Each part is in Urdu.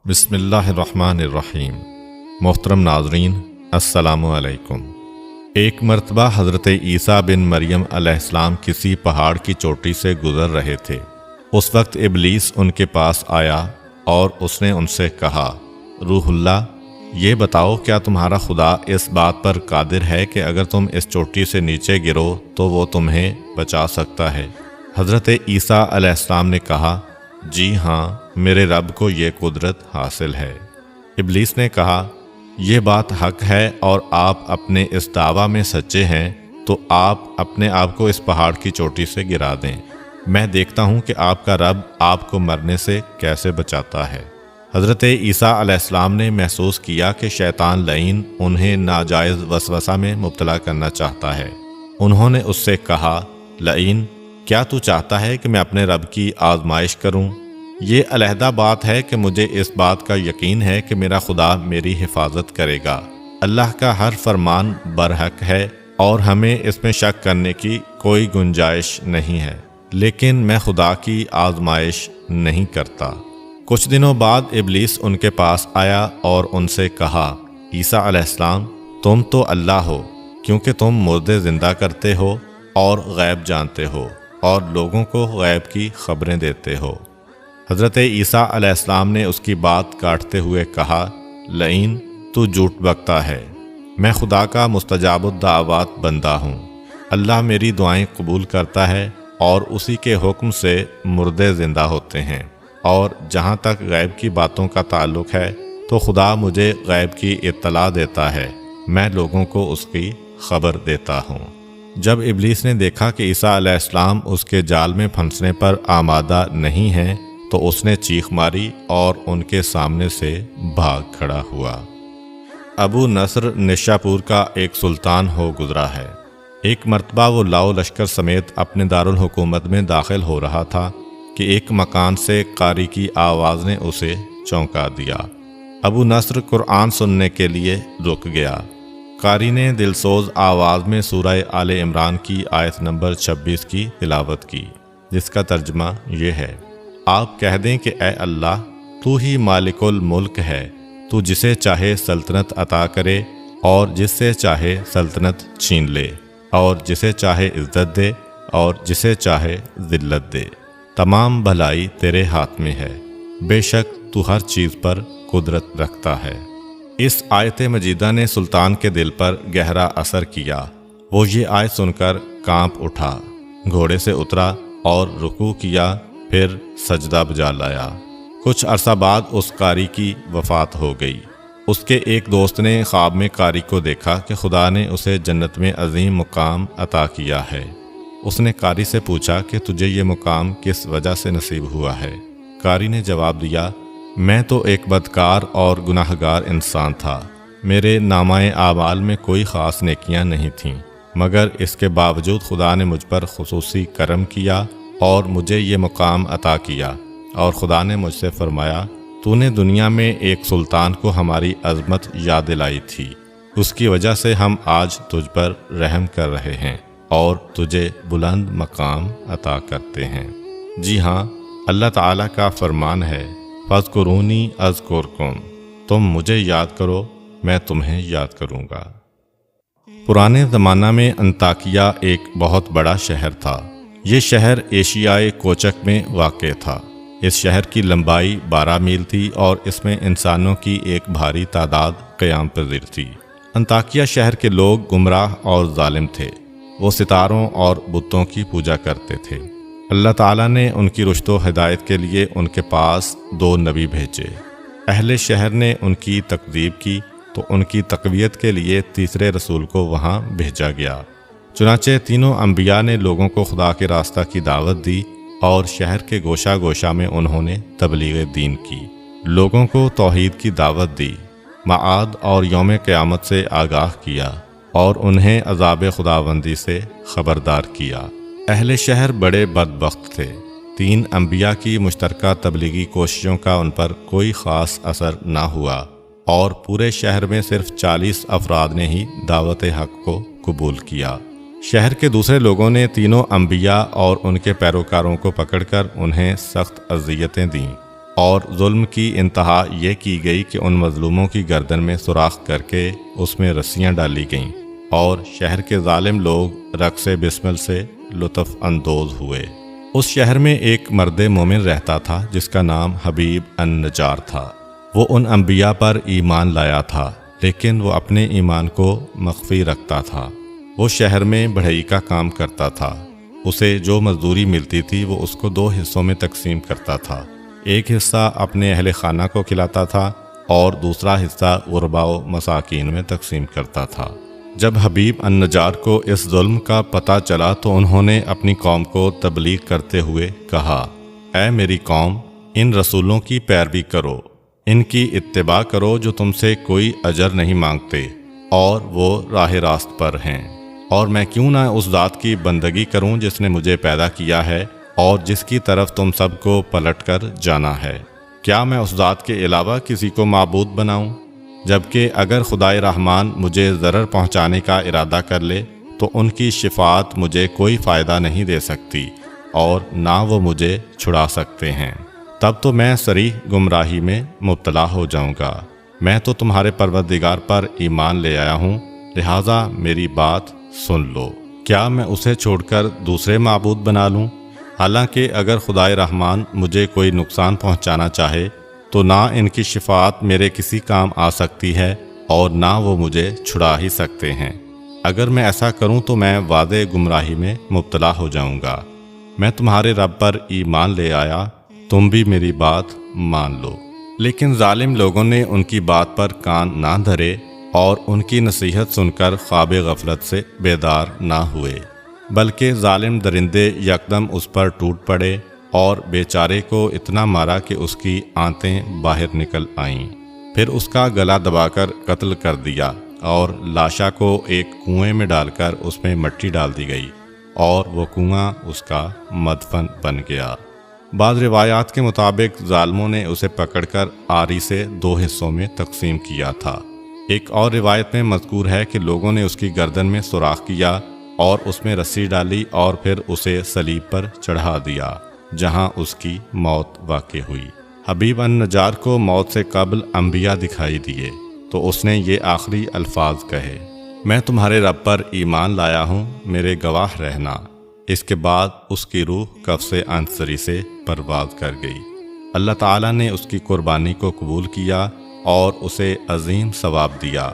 بسم اللہ الرحمن الرحیم۔ محترم ناظرین، السلام علیکم۔ ایک مرتبہ حضرت عیسیٰ بن مریم علیہ السلام کسی پہاڑ کی چوٹی سے گزر رہے تھے۔ اس وقت ابلیس ان کے پاس آیا اور اس نے ان سے کہا، روح اللہ، یہ بتاؤ کیا تمہارا خدا اس بات پر قادر ہے کہ اگر تم اس چوٹی سے نیچے گرو تو وہ تمہیں بچا سکتا ہے؟ حضرت عیسیٰ علیہ السلام نے کہا، جی ہاں، میرے رب کو یہ قدرت حاصل ہے۔ ابلیس نے کہا، یہ بات حق ہے اور آپ اپنے اس دعویٰ میں سچے ہیں تو آپ اپنے آپ کو اس پہاڑ کی چوٹی سے گرا دیں، میں دیکھتا ہوں کہ آپ کا رب آپ کو مرنے سے کیسے بچاتا ہے۔ حضرت عیسیٰ علیہ السلام نے محسوس کیا کہ شیطان لعین انہیں ناجائز وسوسہ میں مبتلا کرنا چاہتا ہے۔ انہوں نے اس سے کہا، لعین، کیا تو چاہتا ہے کہ میں اپنے رب کی آزمائش کروں؟ یہ علیحدہ بات ہے کہ مجھے اس بات کا یقین ہے کہ میرا خدا میری حفاظت کرے گا۔ اللہ کا ہر فرمان برحق ہے اور ہمیں اس میں شک کرنے کی کوئی گنجائش نہیں ہے، لیکن میں خدا کی آزمائش نہیں کرتا۔ کچھ دنوں بعد ابلیس ان کے پاس آیا اور ان سے کہا، عیسیٰ علیہ السلام، تم تو اللہ ہو، کیونکہ تم مردے زندہ کرتے ہو اور غیب جانتے ہو اور لوگوں کو غیب کی خبریں دیتے ہو۔ حضرت عیسیٰ علیہ السلام نے اس کی بات کاٹتے ہوئے کہا، لعین، تو جھوٹ بکتا ہے، میں خدا کا مستجاب الدعوات بندہ ہوں۔ اللہ میری دعائیں قبول کرتا ہے اور اسی کے حکم سے مردے زندہ ہوتے ہیں، اور جہاں تک غیب کی باتوں کا تعلق ہے تو خدا مجھے غیب کی اطلاع دیتا ہے، میں لوگوں کو اس کی خبر دیتا ہوں۔ جب ابلیس نے دیکھا کہ عیسیٰ علیہ السلام اس کے جال میں پھنسنے پر آمادہ نہیں ہیں تو اس نے چیخ ماری اور ان کے سامنے سے بھاگ کھڑا ہوا۔ ابو نصر نشاپور کا ایک سلطان ہو گزرا ہے۔ ایک مرتبہ وہ لاؤ لشکر سمیت اپنے دارالحکومت میں داخل ہو رہا تھا کہ ایک مکان سے قاری کی آواز نے اسے چونکا دیا۔ ابو نصر قرآن سننے کے لیے رک گیا۔ قاری نے دلسوز آواز میں سورہ آل عمران کی آیت نمبر 26 کی تلاوت کی، جس کا ترجمہ یہ ہے، آپ کہہ دیں کہ اے اللہ، تو ہی مالک الملک ہے، تو جسے چاہے سلطنت عطا کرے اور جس سے چاہے سلطنت چھین لے، اور جسے چاہے عزت دے اور جسے چاہے ذلت دے، تمام بھلائی تیرے ہاتھ میں ہے، بے شک تو ہر چیز پر قدرت رکھتا ہے۔ اس آیت مجیدہ نے سلطان کے دل پر گہرا اثر کیا۔ وہ یہ آیت سن کر کانپ اٹھا، گھوڑے سے اترا اور رکوع کیا، پھر سجدہ بجا لایا۔ کچھ عرصہ بعد اس قاری کی وفات ہو گئی۔ اس کے ایک دوست نے خواب میں قاری کو دیکھا کہ خدا نے اسے جنت میں عظیم مقام عطا کیا ہے۔ اس نے قاری سے پوچھا کہ تجھے یہ مقام کس وجہ سے نصیب ہوا ہے؟ قاری نے جواب دیا، میں تو ایک بدکار اور گناہگار انسان تھا، میرے نامہ اعمال میں کوئی خاص نیکیاں نہیں تھیں، مگر اس کے باوجود خدا نے مجھ پر خصوصی کرم کیا اور مجھے یہ مقام عطا کیا، اور خدا نے مجھ سے فرمایا، تو نے دنیا میں ایک سلطان کو ہماری عظمت یاد دلائی تھی، اس کی وجہ سے ہم آج تجھ پر رحم کر رہے ہیں اور تجھے بلند مقام عطا کرتے ہیں۔ جی ہاں، اللہ تعالیٰ کا فرمان ہے، فاذکرونی اذکرکم، تم مجھے یاد کرو، میں تمہیں یاد کروں گا۔ پرانے زمانہ میں انطاکیہ ایک بہت بڑا شہر تھا۔ یہ شہر ایشیائے کوچک میں واقع تھا۔ اس شہر کی لمبائی 12 میل تھی اور اس میں انسانوں کی ایک بھاری تعداد قیام پذیر تھی۔ انطاکیہ شہر کے لوگ گمراہ اور ظالم تھے۔ وہ ستاروں اور بتوں کی پوجا کرتے تھے۔ اللہ تعالیٰ نے ان کی رشد و ہدایت کے لیے ان کے پاس 2 نبی بھیجے۔ اہل شہر نے ان کی تکذیب کی تو ان کی تقویت کے لیے تیسرے رسول کو وہاں بھیجا گیا۔ چنانچہ تینوں انبیاء نے لوگوں کو خدا کے راستہ کی دعوت دی اور شہر کے گوشہ گوشہ میں انہوں نے تبلیغ دین کی، لوگوں کو توحید کی دعوت دی، معاد اور یوم قیامت سے آگاہ کیا اور انہیں عذاب خداوندی سے خبردار کیا۔ اہل شہر بڑے بدبخت تھے۔ 3 انبیاء کی مشترکہ تبلیغی کوششوں کا ان پر کوئی خاص اثر نہ ہوا اور پورے شہر میں صرف 40 افراد نے ہی دعوت حق کو قبول کیا۔ شہر کے دوسرے لوگوں نے تینوں انبیاء اور ان کے پیروکاروں کو پکڑ کر انہیں سخت اذیتیں دیں۔ اور ظلم کی انتہا یہ کی گئی کہ ان مظلوموں کی گردن میں سوراخ کر کے اس میں رسیاں ڈالی گئیں اور شہر کے ظالم لوگ رقص بسمل سے لطف اندوز ہوئے۔ اس شہر میں ایک مرد مومن رہتا تھا جس کا نام حبیب النجار تھا۔ وہ ان انبیاء پر ایمان لایا تھا، لیکن وہ اپنے ایمان کو مخفی رکھتا تھا۔ وہ شہر میں بڑھئی کا کام کرتا تھا۔ اسے جو مزدوری ملتی تھی وہ اس کو 2 حصوں میں تقسیم کرتا تھا۔ ایک حصہ اپنے اہل خانہ کو کھلاتا تھا اور دوسرا حصہ غرباء و مساکین میں تقسیم کرتا تھا۔ جب حبیب النجار کو اس ظلم کا پتہ چلا تو انہوں نے اپنی قوم کو تبلیغ کرتے ہوئے کہا، اے میری قوم، ان رسولوں کی پیروی کرو، ان کی اتباع کرو جو تم سے کوئی اجر نہیں مانگتے اور وہ راہ راست پر ہیں، اور میں کیوں نہ اس ذات کی بندگی کروں جس نے مجھے پیدا کیا ہے اور جس کی طرف تم سب کو پلٹ کر جانا ہے۔ کیا میں اس ذات کے علاوہ کسی کو معبود بناؤں؟ جبکہ اگر خدائے رحمان مجھے ضرر پہنچانے کا ارادہ کر لے تو ان کی شفاعت مجھے کوئی فائدہ نہیں دے سکتی اور نہ وہ مجھے چھڑا سکتے ہیں۔ تب تو میں صریح گمراہی میں مبتلا ہو جاؤں گا۔ میں تو تمہارے پروردگار پر ایمان لے آیا ہوں، لہٰذا میری بات سن لو۔ کیا میں اسے چھوڑ کر دوسرے معبود بنا لوں؟ حالانکہ اگر خدائے رحمان مجھے کوئی نقصان پہنچانا چاہے تو نہ ان کی شفاعت میرے کسی کام آ سکتی ہے اور نہ وہ مجھے چھڑا ہی سکتے ہیں۔ اگر میں ایسا کروں تو میں واضح گمراہی میں مبتلا ہو جاؤں گا۔ میں تمہارے رب پر ایمان لے آیا، تم بھی میری بات مان لو۔ لیکن ظالم لوگوں نے ان کی بات پر کان نہ دھرے اور ان کی نصیحت سن کر خواب غفلت سے بیدار نہ ہوئے، بلکہ ظالم درندے یکدم اس پر ٹوٹ پڑے اور بیچارے کو اتنا مارا کہ اس کی آنتیں باہر نکل آئیں۔ پھر اس کا گلا دبا کر قتل کر دیا اور لاشا کو ایک کنویں میں ڈال کر اس میں مٹی ڈال دی گئی اور وہ کنواں اس کا مدفن بن گیا۔ بعض روایات کے مطابق ظالموں نے اسے پکڑ کر آری سے 2 حصوں میں تقسیم کیا تھا۔ ایک اور روایت میں مذکور ہے کہ لوگوں نے اس کی گردن میں سوراخ کیا اور اس میں رسی ڈالی اور پھر اسے صلیب پر چڑھا دیا، جہاں اس کی موت واقع ہوئی۔ حبیب النجار کو موت سے قبل انبیاء دکھائی دیے تو اس نے یہ آخری الفاظ کہے، میں تمہارے رب پر ایمان لایا ہوں، میرے گواہ رہنا۔ اس کے بعد اس کی روح قفس عنصری سے پرواز کر گئی۔ اللہ تعالیٰ نے اس کی قربانی کو قبول کیا اور اسے عظیم ثواب دیا۔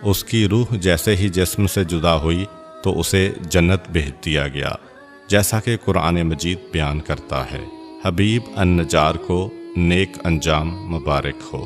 اس کی روح جیسے ہی جسم سے جدا ہوئی تو اسے جنت بھیج دیا گیا، جیسا کہ قرآن مجید بیان کرتا ہے۔ حبیب النجار کو نیک انجام مبارک ہو۔